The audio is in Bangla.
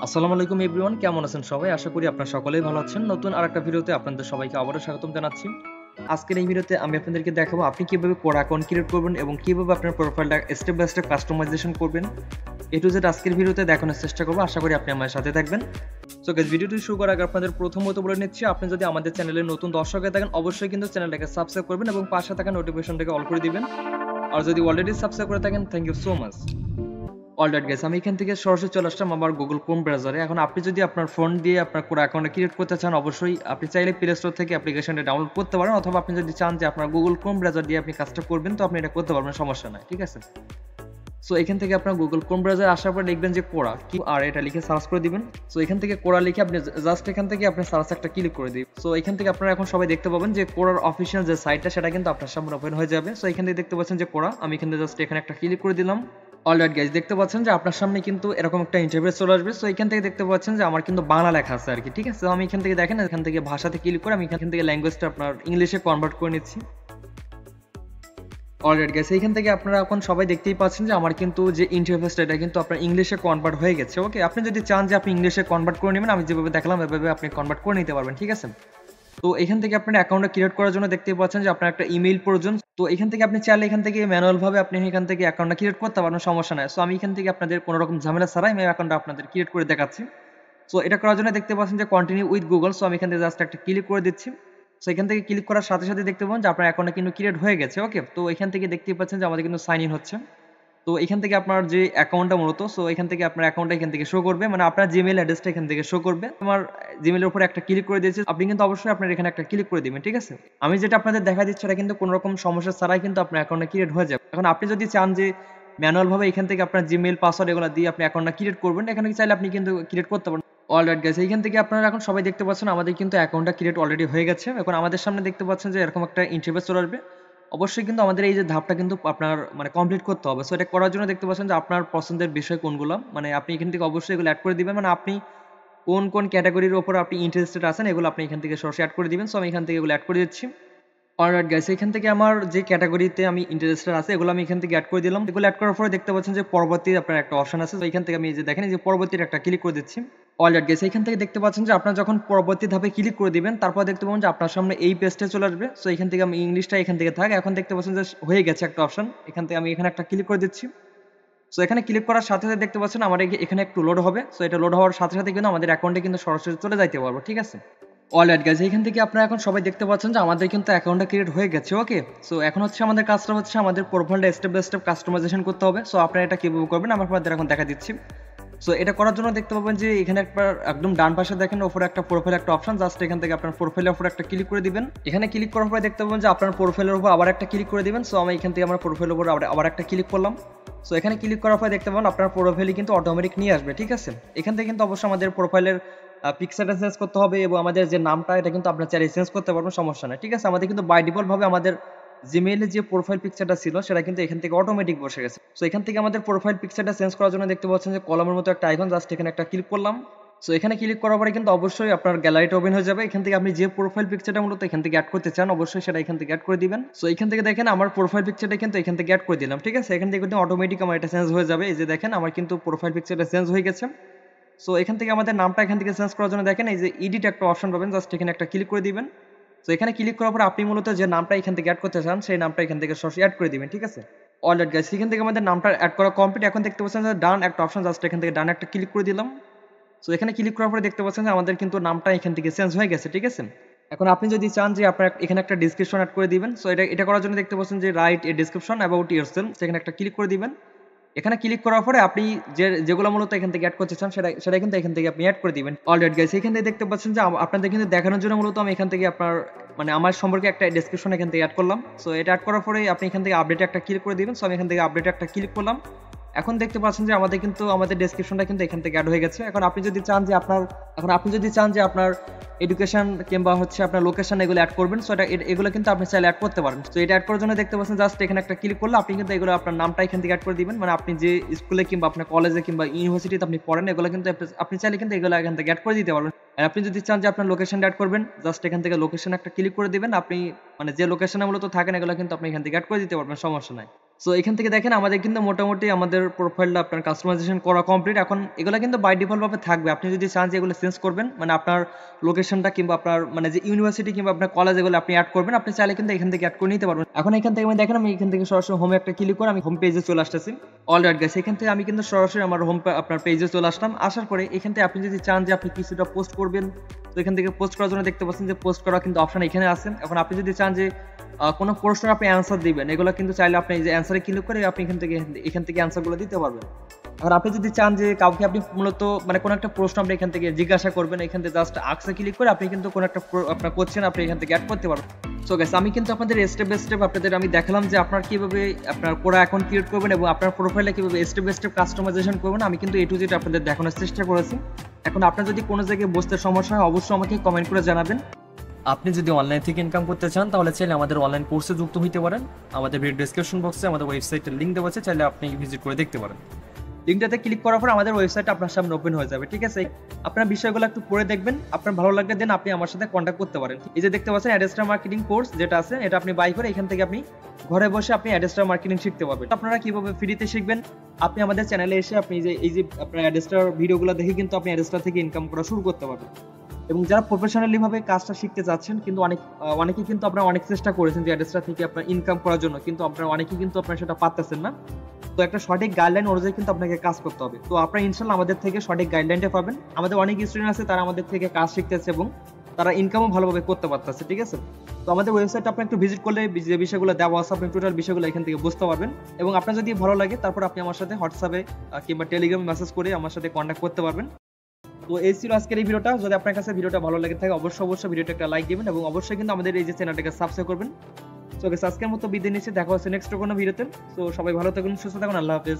আসসালামু আলাইকুম এভরিওয়ান, কেমন আছেন সবাই? আশা করি আপনারা সকলেই ভালো আছেন। নতুন আরেকটা ভিডিওতে আপনাদের সবাইকে আবারও স্বাগতম জানাচ্ছি। আজকের এই ভিডিওতে আমি আপনাদেরকে দেখাবো আপনি কিভাবে কোর অ্যাকাউন্ট ক্রিয়েট করবেন এবং কিভাবে আপনার প্রোফাইলটা স্টেপ বাই স্টেপ কাস্টমাইজেশন করবেন। এ টু জেড আজকের ভিডিওতে দেখানোর চেষ্টা করব। আশা করি আপনি আমার সাথে থাকবেন। সো গাইস, ভিডিওটি শুরু করার আগে আপনাদের প্রথমত বলে নিচ্ছি, আপনি যদি আমাদের চ্যানেলের নতুন দর্শক হয়ে থাকেন অবশ্যই কিন্তু চ্যানেলটাকে সাবস্ক্রাইব করবেন এবং পাশে থাকা নোটিফিকেশনটাকে অল করে দিবেন। আর যদি অলরেডি সাবস্ক্রাইব করে থাকেন, thank you so much. Alright guys, আমি এখান থেকে সরাসরি চলে আসলাম আমার গুগল ক্রোম ব্রাউজারে। এখন আপনি যদি আপনার ফোন দিয়ে আপনার কোন অ্যাকাউন্ট ক্রিয়েট করতে চান, অবশ্যই আপনি চাইলে প্লে স্টোর থেকে অ্যাপ্লিকেশনটা ডাউনলোড করতে পারেন, অথবা আপনি যদি চান যে আপনার গুগল ক্রোম ব্রাউজার দিয়ে আপনি কাজটা করবেন, তো আপনি এটা করতে পারবেন, সমস্যা নাই, ঠিক আছে। সো এখান থেকে আপনার গুগল ক্রোম ব্রাউজারে আসার পর লিখবেন যে কোরা কি, আর এটা লিখে সার্চ করে দিবেন। সো এখান থেকে কোরা লিখে আপনি জাস্ট এখান থেকে আপনি সার্চ একটা ক্লিক করে দিবেন। সো এখান থেকে আপনারা এখন সবাই দেখতে পাবেন যে কোরার অফিসিয়াল যে সাইটটা সেটা কিন্তু আপনার সামনে ওপেন হয়ে যাবে। সো এখান থেকে দেখতে পাচ্ছেন যে কোরা, আমি এখান থেকে জাস্ট এখানে একটা ক্লিক করে দিলাম। অলরাইট গাইস, দেখতে পাচ্ছেন যে আপনার সামনে কিন্তু এরকম একটা ইন্টারফেস চলে আসবে। সো এখান থেকে দেখতে পাচ্ছেন যে আমার কিন্তু বাংলা লেখা আছে আর কি, ঠিক আছে। আমি এখান থেকে দেখেন, এখান থেকে ভাষাতে ক্লিক করে আমি এখান থেকে ল্যাঙ্গুয়েজটা আপনার ইংলিশে কনভার্ট করে নিচ্ছি। অলরাইট গাইস, এইখান থেকে আপনারা এখন সবাই দেখতেই পাচ্ছেন যে আমার কিন্তু যে ইন্টারফেসটা এটা কিন্তু আপনার ইংলিশে কনভার্ট হয়ে গেছে। ওকে, আপনি যদি চান যে আপনি ইংলিশে কনভার্ট করে নেবেন, আমি যেভাবে দেখালাম এভাবে আপনি কনভার্ট করে নিতে পারবেন, ঠিক আছে। তো এখান থেকে আপনার অ্যাকাউন্টটা ক্রিয়েট করার জন্য দেখতেই পাচ্ছেন যে আপনার একটা ইমেইল প্রয়োজন। তো এখান থেকে আপনি চাইলে এখান থেকে ম্যানুয়াল ভাবে আপনি এখান থেকে অ্যাকাউন্টটা ক্রিয়েট করতে পারবেন, সমস্যা নাই। সো আমি এখান থেকে আপনাদের কোনো রকম ঝামেলা ছাড়াই আমি অ্যাকাউন্টটা আপনাদের ক্রিয়েট করে দেখাচ্ছি। সো এটা করার জন্য দেখতে পাচ্ছেন যে কন্টিনিউ উইথ গুগল। সো আমি এখান থেকে জাস্ট একটা ক্লিক করে দিচ্ছি। সো এখান থেকে ক্লিক করার সাথে সাথে দেখতে পাবেন যে আপনার অ্যাকাউন্টটা কিন্তু ক্রিয়েট হয়ে গেছে। ওকে, তো এখান থেকে দেখতেই পাচ্ছেন যে আমাদের কিন্তু সাইন ইন হচ্ছে। তো এখান থেকে আপনার যে অ্যাকাউন্টটা মূলত, সো এখান থেকে আপনার অ্যাকাউন্টটা এখান থেকে শো করবে, মানে আপনার জিমেইল অ্যাড্রেসটা এখান থেকে শো করবে। আমার জিমেইলের উপর একটা ক্লিক করে দিয়েছি, আপনি কিন্তু অবশ্যই আপনার এখানে একটা ক্লিক করে দিবেন, ঠিক আছে। আমি যেটা আপনাদের দেখা দিচ্ছি এটা কিন্তু কোনো রকম সমস্যা ছাড়াই কিন্তু আপনার অ্যাকাউন্টটা ক্রিয়েট হয়ে যাবে। এখন আপনি যদি চান যে ম্যানুয়াল ভাবে এখান থেকে আপনার জিমেইল পাসওয়ার্ড এগুলো দিয়ে আপনি অ্যাকাউন্টটা ক্রিয়েট করবেন, এখানে চাইলে আপনি কিন্তু ক্রিয়েট করতে পারেন। অলরাইট গাইস, এইখান থেকে আপনারা এখন সবাই দেখতে পাচ্ছেন আমাদের কিন্তু অ্যাকাউন্টটা ক্রিয়েট অলরেডি হয়ে গেছে। এখন আমাদের সামনে দেখতে পাচ্ছেন যে এরকম একটা ইন্টারফেস চলে আসবে। অবশ্যই কিন্তু আমাদের এই যে ধাপটা কিন্তু আপনার মানে কমপ্লিট করতে হবে। সো এটা করার জন্য দেখতে পাচ্ছেন যে আপনার পছন্দের বিষয় কোনগুলো, মানে আপনি এখান থেকে অবশ্যই এগুলো অ্যাড করে দিবেন। মানে আপনি কোন কোন ক্যাটাগরির উপর আপনি ইন্টারেস্টেড আছেন এগুলো আপনি এখান থেকে সরাসরি অ্যাড করে দিবেন। সো আমি এখান থেকে এগুলো অ্যাড করে দিচ্ছি। অলরাইট গাইস, এখান থেকে আমার যে ক্যাটাগরিতে আমি ইন্টারেস্টেড আছে এগুলো আমি এখান থেকে অ্যাড করে দিলাম। এগুলো অ্যাড করার পরে দেখতে পাচ্ছেন যে পরবর্তী আপনার একটা অপশন আছে। তো এখান থেকে আমি এই যে দেখেন এই যে পরবর্তীর একটা ক্লিক করে দিচ্ছি। অলরাইট গাইস, এখান থেকে দেখতে পাচ্ছেন যে আপনার যখন পরবর্তী ধাপে ক্লিক করে দিবেন তারপর দেখতে পাবেন যে আপনার সামনে এই পেজটা চলে আসবে। সো এখান থেকে আমি ইংলিশটা এখান থেকে থাক, এখন দেখতে পাচ্ছেন যে হয়ে গেছে একটা অপশন। এখান থেকে আমি এখানে একটা ক্লিক করে দিচ্ছি। সো এখানে ক্লিক করার সাথে সাথে দেখতে পাচ্ছেন আমার এখানে একটু লোড হবে। সো এটা লোড হওয়ার সাথে সাথে কিন্তু আমাদের অ্যাকাউন্টে কিন্তু সরাসরি চলে যাইতে পারবো, ঠিক আছে। অলরাইট গাইস, এখান থেকে আপনারা এখন সবাই দেখতে পাচ্ছেন যে আমাদের কিন্তু অ্যাকাউন্টটা ক্রিয়েট হয়ে গেছে। ওকে, সো এখন হচ্ছে আমাদের কাজটা হচ্ছে আমাদের প্রোফাইলটা স্টেপ বাই স্টেপ কাস্টমাইজেশন করতে হবে। সো আপনারা এটা কিভাবে করবেন আমি আপনাদের এখন দেখা দিচ্ছি। সো এটা করার জন্য দেখতে পাবেন যে এখানে একবার একদম ডান পাশে দেখেন উপরে একটা প্রোফাইল একটা অপশন, জাস্ট এখান থেকে আপনার প্রোফাইলের উপর একটা ক্লিক করে দিবেন। এখানে ক্লিক করার পরে দেখতে পাবেন যে আপনার প্রোফাইলের উপর আবার একটা ক্লিক করে দিবেন। সো আমি এখান থেকে আমার প্রোফাইলের উপর আবার একটা ক্লিক করলাম। সো এখানে ক্লিক করার পরে দেখতে পাবেন আপনার প্রোফাইলে কিন্তু অটোমেটিক নিয়ে আসবে, ঠিক আছে। এখান থেকে কিন্তু অবশ্যই আমাদের প্রোফাইলের পিকচারটা চেঞ্জ করতে হবে এবং আমাদের যে নামটা এটা কিন্তু আপনার চাইলে চেঞ্জ করতে পারবেন, সমস্যা নাই, ঠিক আছে। আমাদের কিন্তু বাই ডিফল্ট ভাবে আমাদের জিমেইলে যে প্রোফাইল পিকচারটা ছিল সেটা কিন্তু এখান থেকে অটোমেটিক বসে গেছে। সো এখান থেকে আমাদের প্রোফাইল পিকচারটা চেঞ্জ করার জন্য দেখতে পাচ্ছেন যে কলমের মতো একটা আইকন, জাস্ট এখানে একটা ক্লিক করলাম। সো এখানে ক্লিক করার পরে কিন্তু অবশ্যই আপনার গ্যালারিটা ওপেন হয়ে যাবে। এখান থেকে আপনি যে প্রোফাইল পিকচারটা মূলত এখান থেকে অ্যাড করতে চান অবশ্যই সেটা এখান থেকে অ্যাড করে দিবেন। সো এখান থেকে দেখেন আমার প্রোফাইল পিকচারটা কিন্তু এখান থেকে অ্যাড করে দিলাম, ঠিক আছে। এখান থেকে কিন্তু অটোমেটিক আমার এটা চেঞ্জ হয়ে যাবে। এই যে দেখেন আমার কিন্তু প্রোফাইল পিকচারটা চেঞ্জ হয়ে গেছে। সো এখান থেকে আমাদের নামটা এখান থেকে চেঞ্জ করার জন্য দেখেন এই যে এডিট একটা অপশন পাবেন, জাস্ট এখানে একটা ক্লিক করে দিবেন। সো এখানে ক্লিক করার পর আপনি মূলত যে নামটা এখান থেকে অ্যাড করতে চান সেই নামটা এখান থেকে সরাসরি অ্যাড করে দিবেন, ঠিক আছে। অলরাইট গাইস, এখান থেকে আমাদের নামটা অ্যাড করা কমপ্লিট। এখন দেখতে পাচ্ছেন যে ডান একটা অপশন, জাস্ট এখান থেকে ডান একটা ক্লিক করে দিলাম। সো এখানে ক্লিক করার পরে দেখতে পাচ্ছেন যে আমাদের কিন্তু নামটা এখান থেকে চেঞ্জ হয়ে গেছে, ঠিক আছে। এখন আপনি যদি চান যে আপনার এখানে একটা ডেসক্রিপশন অ্যাড করে দিবেন, সো এটা করার জন্য দেখতে পাচ্ছেন যে write a description about yourself, সেখানে একটা ক্লিক করে দিবেন। এখানে ক্লিক করার পরে আপনি যেগুলো মূলত এখান থেকে অ্যাড করতে চান সেটা কিন্তু এখান থেকে আপনি অ্যাড করে দিবেন। অলরাইট গাইস, এখান থেকে দেখতে পাচ্ছেন যে আপনাদের কিন্তু দেখানোর জন্য মূলত আমি এখান থেকে আপনার মানে আমার সম্পর্কে একটা ডেসক্রিপশন এখান থেকে অ্যাড করলাম। সো এটা অ্যাড করার পরে আপনি এখান থেকে আপডেটে একটা ক্লিক করে দিবেন। সো আমি এখান থেকে আপডেটে একটা ক্লিক করলাম। এখন দেখতে পাচ্ছেন যে আমাদের কিন্তু আমাদের ডেসক্রিপশনটা কিন্তু এখান থেকে অ্যাড হয়ে গেছে। এখন আপনি যদি চান যে আপনার এডুকেশন কিংবা হচ্ছে আপনার লোকেশন এগুলো অ্যাড করবেন, সো এগুলো কিন্তু আপনি চাইলে অ্যাড করতে পারেন। তো এটা অ্যাড করার জন্য দেখতে পাচ্ছেন জাস্ট এখানে একটা ক্লিক করলে আপনি কিন্তু এগুলো আপনার নামটা এখান থেকে অ্যাড করে দিবেন। মানে আপনি যে স্কুলে কিংবা আপনার কলেজে কিংবা ইউনিভার্সিটিতে আপনি পড়েন এগুলো কিন্তু আপনি চাইলে কিন্তু এগুলো এখান থেকে অ্যাড করে দিতে পারবেন। আর আপনি যদি চান যে আপনার লোকেশন অ্যাড করবেন, জাস্ট এখান থেকে লোকেশন একটা ক্লিক করে দিবেন। আপনি মানে যে লোকেশনে মূলত থাকেন এগুলো কিন্তু আপনি এখান থেকে অ্যাড করে দিতে পারবেন, সমস্যা নাই। সো এখান থেকে দেখেন আমাদের কিন্তু মোটামুটি আমাদের প্রোফাইলটা আপনার কাস্টমাইজেশন করা কমপ্লিট। এখন এগুলো কিন্তু বাই ডিফল্ট ভাবে থাকবে। আপনি যদি চান যে এগুলো চেঞ্জ করবেন, মানে আপনার লোকেশনটা কিংবা আপনার মানে যে ইউনিভার্সিটি কিংবা আপনার কলেজ এগুলো আপনি অ্যাড করবেন, আপনি চাইলে কিন্তু এখান থেকে অ্যাড করে নিতে পারবেন। এখন এখান থেকে আমি দেখেন আমি এখান থেকে সরাসরি হোমে একটা ক্লিক করে আমি হোম পেজে চলে আসতেছি। অলরাইট গাইস, এখান থেকে আমি কিন্তু সরাসরি আমার হোম আপনার পেজে চলে আসলাম। আসার পরে এখান থেকে আপনি যদি চান যে আপনি কিছুটা পোস্ট করবেন, তো এখান থেকে পোস্ট করার জন্য দেখতে পাচ্ছেন যে পোস্ট করা কিন্তু অপশন এখানে আছে। এখন আপনি যদি চান যে কোনো প্রশ্নের আপনি অ্যান্সার দিবেন, এগুলো কিন্তু চাইলে আপনি এই যে অ্যান্সারে ক্লিক করে আপনি এখান থেকে অ্যান্সারগুলো দিতে পারবেন। আর আপনি যদি চান যে কাউকে আপনি মূলত মানে কোনো একটা প্রশ্ন আপনি এখান থেকে জিজ্ঞাসা করবেন, এখান থেকে জাস্ট আক্সে ক্লিক করে আপনি কিন্তু কোনো একটা আপনার কোশ্চেন আপনি এখান থেকে অ্যাড করতে পারবেন। সো গাইস, আমি কিন্তু আপনাদের স্টেপ বাই স্টেপ আপনাদের আমি দেখালাম যে আপনার কিভাবে আপনার কোরা অ্যাকাউন্ট ক্রিয়েট করবেন এবং আপনার প্রোফাইলে কিভাবে স্টেপ বাই স্টেপ কাস্টমাইজেশন করবেন। আমি কিন্তু এ টু জেড আপনাদের দেখানোর চেষ্টা করেছি। এখন আপনার যদি কোনো জায়গায় বুঝতে সমস্যা হয় অবশ্যই আমাকে কমেন্ট করে জানাবেন। আপনি যদি অনলাইন থেকে ইনকাম করতে চান তাহলে চাইলে আমাদের অনলাইন কোর্সে যুক্ত হতে পারেন। আমাদের ভিডিও ডেসক্রিপশন বক্সে আমাদের ওয়েবসাইটের লিঙ্ক দেওয়া আছে, চাইলে আপনি ভিজিট করে দেখতে পারেন। লিঙ্কটাতে ক্লিক করার পর আমাদের ওয়েবসাইট আপনার সামনে ওপেন হয়ে যাবে, ঠিক আছে? আপনার বিষয়গুলো একটু পড়ে দেখবেন, আপনার ভালো লাগলে দেন আপনি আমার সাথে কন্ট্যাক্ট করতে পারেন। এই যে দেখতে পাচ্ছেন অ্যাডস্টার মার্কেটিং কোর্স যেটা আছে, এটা আপনি বাই করে এখান থেকে আপনি ঘরে বসে আপনি অ্যাডস্টার মার্কেটিং শিখতে পারবেন। আপনারা কিভাবে ফ্রিতে শিখবেন, আপনি আমাদের চ্যানেলে এসে আপনি এই যে আপনার অ্যাডস্টার ভিডিওগুলো দেখে কিন্তু আপনি অ্যাডস্টার থেকে ইনকাম করা শুরু করতে পারবেন। এবং যারা প্রফেশনালি ভাবে কাজটা শিখতে যাচ্ছেন, কিন্তু অনেকে কিন্তু আপনারা অনেক চেষ্টা করেছেন যে অ্যাডস্টার থেকে আপনার ইনকাম করার জন্য, কিন্তু আপনারা অনেকেই কিন্তু আপনারা সেটা পারতেছেন না। তো একটা সঠিক গাইডলাইন অনুযায়ী কিন্তু আপনাকে কাজ করতে হবে। তো আপনারা ইনশাআল্লাহ আমাদের থেকে সঠিক গাইডলাইনটা পাবেন। আমাদের অনেক স্টুডেন্ট আছে তারা আমাদের থেকে কাজ শিখতেছে এবং তারা ইনকামও ভালোভাবে করতে পারতেছে, ঠিক আছে? তো আমাদের ওয়েবসাইটটা আপনি একটু ভিজিট করলে যে বিষয়গুলো দেওয়া আছে আপনি টোটাল বিষয়গুলো এখান থেকে বুঝতে পারবেন। এবং আপনার যদি ভালো লাগে তারপর আপনি আমার সাথে হোয়াটসঅ্যাপে কিংবা টেলিগ্রামে মেসেজ করে আমার সাথে কন্ট্যাক্ট করতে পারবেন। তো এই ছিল আজকের এই ভিডিওটা। যদি আপনার কাছে ভিডিওটা ভালো লাগে থাকে অবশ্যই ভিডিওটা একটা লাইক দিবেন এবং অবশ্যই কিন্তু আমাদের এই যে চ্যানেলটাকে সাবস্ক্রাইব করবেন। তো আজকের মতো বিদায় নিচ্ছি, দেখা হচ্ছে নেক্সট কোনো ভিডিওতে। তো সবাই ভালো থাকুন, সুস্থ থাকুন, আল্লাহ হাফেজ।